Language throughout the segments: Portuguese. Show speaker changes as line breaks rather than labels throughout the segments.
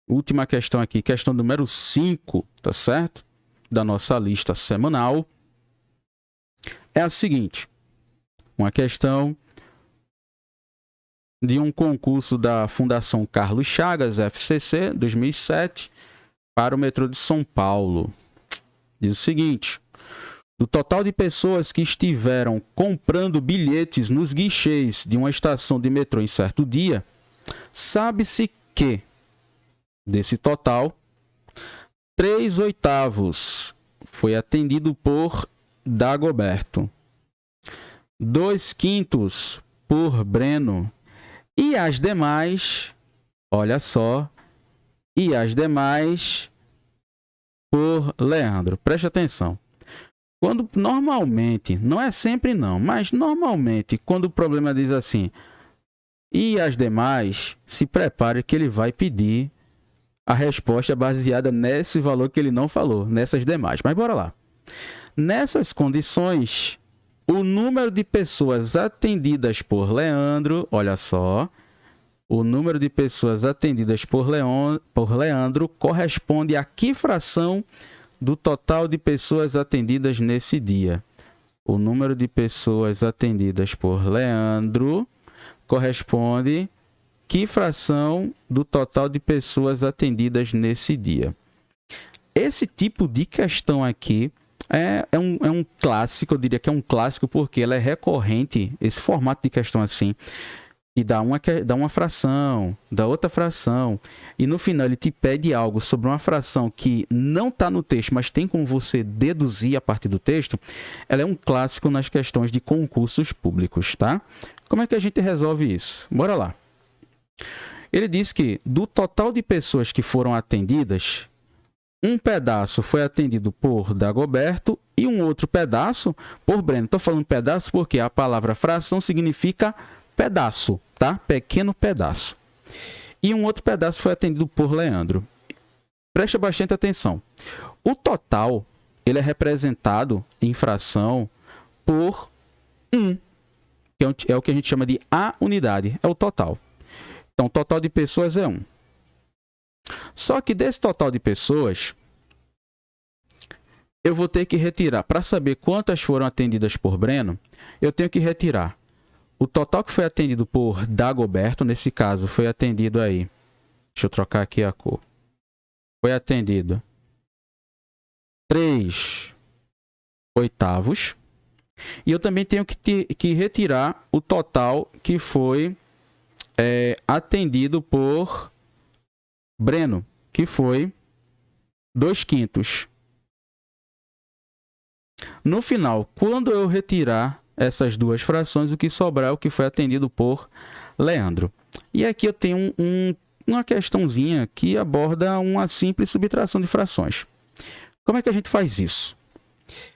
última questão aqui, questão número 5, tá certo? Da nossa lista semanal. É a seguinte. Uma questão de um concurso da Fundação Carlos Chagas, FCC, 2007, para o metrô de São Paulo. Diz o seguinte: do total de pessoas que estiveram comprando bilhetes nos guichês de uma estação de metrô em certo dia, sabe-se que, desse total, 3/8 foi atendido por Dagoberto, 2/5 por Breno, e as demais, olha só, e as demais por Leandro. Preste atenção. Quando normalmente, não é sempre não, mas normalmente, quando o problema diz assim, e as demais, se prepare que ele vai pedir a resposta baseada nesse valor que ele não falou, nessas demais. Mas bora lá. Nessas condições, o número de pessoas atendidas por Leandro, olha só, o número de pessoas atendidas por Leandro corresponde a que fração do total de pessoas atendidas nesse dia? O número de pessoas atendidas por Leandro corresponde que fração do total de pessoas atendidas nesse dia? Esse tipo de questão aqui é um clássico, eu diria que é um clássico porque ela é recorrente, esse formato de questão assim, e dá uma fração, dá outra fração, e no final ele te pede algo sobre uma fração que não está no texto, mas tem como você deduzir a partir do texto. Ela é um clássico nas questões de concursos públicos, tá? Como é que a gente resolve isso? Bora lá. Ele diz que do total de pessoas que foram atendidas, um pedaço foi atendido por Dagoberto e um outro pedaço por Breno. Estou falando pedaço porque a palavra fração significa pedaço, tá? Pequeno pedaço. E um outro pedaço foi atendido por Leandro. Preste bastante atenção. O total, ele é representado em fração por 1, que é o que a gente chama de a unidade, é o total. Então, o total de pessoas é 1. Só que desse total de pessoas, eu vou ter que retirar, para saber quantas foram atendidas por Breno, eu tenho que retirar o total que foi atendido por Dagoberto, nesse caso, foi atendido aí. Deixa eu trocar aqui a cor. Foi atendido 3/8. E eu também tenho que retirar o total que foi atendido por Breno, que foi 2/5. No final, quando eu retirar essas duas frações, o que sobrar é o que foi atendido por Leandro. E aqui eu tenho uma questãozinha que aborda uma simples subtração de frações. Como é que a gente faz isso?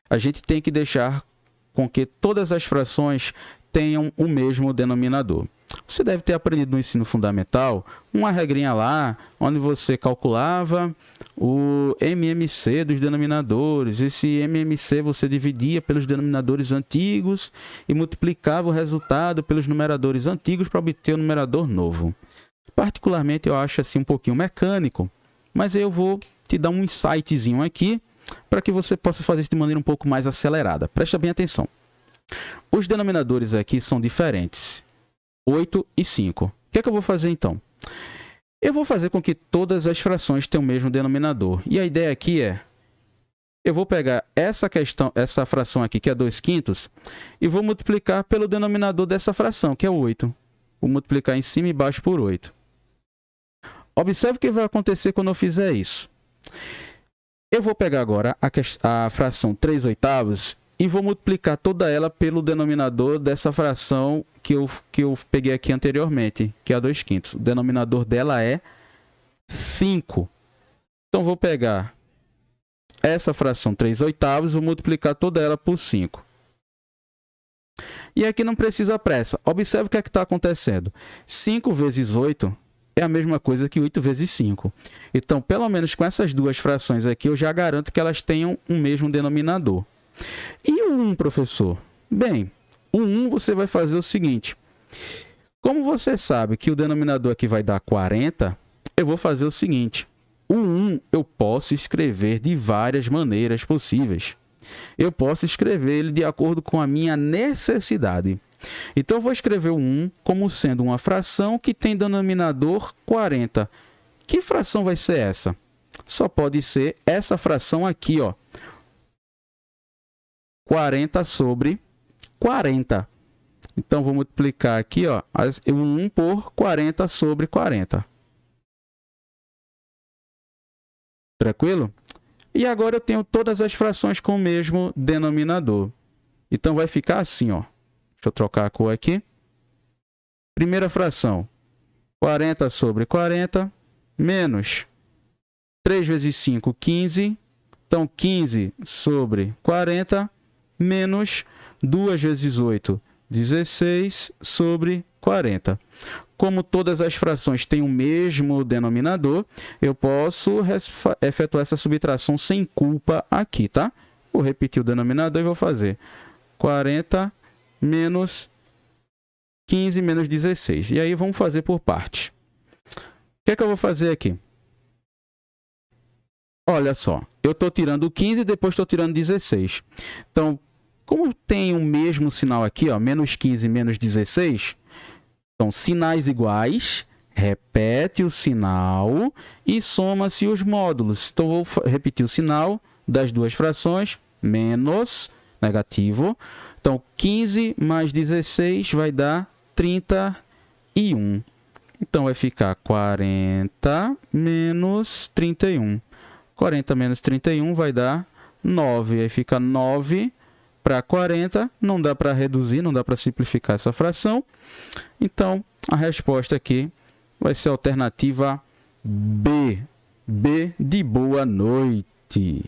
A gente tem que deixar com que todas as frações tenham o mesmo denominador. Você deve ter aprendido no ensino fundamental uma regrinha lá, onde você calculava o MMC dos denominadores. Esse MMC você dividia pelos denominadores antigos e multiplicava o resultado pelos numeradores antigos para obter o numerador novo. Particularmente eu acho assim um pouquinho mecânico, mas eu vou te dar um insightzinho aqui para que você possa fazer isso de maneira um pouco mais acelerada. Presta bem atenção. Os denominadores aqui são diferentes. 8 e 5. O que é que eu vou fazer então? Eu vou fazer com que todas as frações tenham o mesmo denominador. E a ideia aqui é, eu vou pegar essa fração aqui, que é 2/5, e vou multiplicar pelo denominador dessa fração, que é 8. Vou multiplicar em cima e embaixo por 8. Observe o que vai acontecer quando eu fizer isso. Eu vou pegar agora a fração 3/8 e vou multiplicar toda ela pelo denominador dessa fração que eu peguei aqui anteriormente, que é a 2/5. O denominador dela é 5. Então, vou pegar essa fração 3/8 e vou multiplicar toda ela por 5. E aqui não precisa pressa. Observe o que é que está acontecendo. 5 vezes 8 é a mesma coisa que 8 vezes 5. Então, pelo menos com essas duas frações aqui, eu já garanto que elas tenham o mesmo denominador. E o 1, professor? Bem, o 1 você vai fazer o seguinte. Como você sabe que o denominador aqui vai dar 40, eu vou fazer o seguinte. O 1 eu posso escrever de várias maneiras possíveis. Eu posso escrever ele de acordo com a minha necessidade. Então, eu vou escrever o 1 como sendo uma fração que tem denominador 40. Que fração vai ser essa? Só pode ser essa fração aqui, ó. 40 sobre 40. Então, vou multiplicar aqui, ó, o 1 por 40 sobre 40. Tranquilo? E agora eu tenho todas as frações com o mesmo denominador. Então, vai ficar assim, ó. Deixa eu trocar a cor aqui. Primeira fração, 40 sobre 40, menos 3 vezes 5, 15. Então, 15 sobre 40, menos 2 vezes 8, 16 sobre 40. Como todas as frações têm o mesmo denominador, eu posso efetuar essa subtração sem culpa aqui, tá? Vou repetir o denominador e vou fazer 40 menos 15 menos 16. E aí, vamos fazer por parte. O que é que eu vou fazer aqui? Olha só, eu estou tirando 15 e depois estou tirando 16. Então, como tem o mesmo sinal aqui, ó, menos 15 menos 16, então, sinais iguais, repete o sinal e soma-se os módulos. Então, vou repetir o sinal das duas frações, menos, negativo. Então, 15 mais 16 vai dar 31. Então, vai ficar 40 menos 31. 40 menos 31 vai dar 9. Aí fica 9 para 40. Não dá para reduzir, não dá para simplificar essa fração. Então, a resposta aqui vai ser a alternativa B. B de boa noite.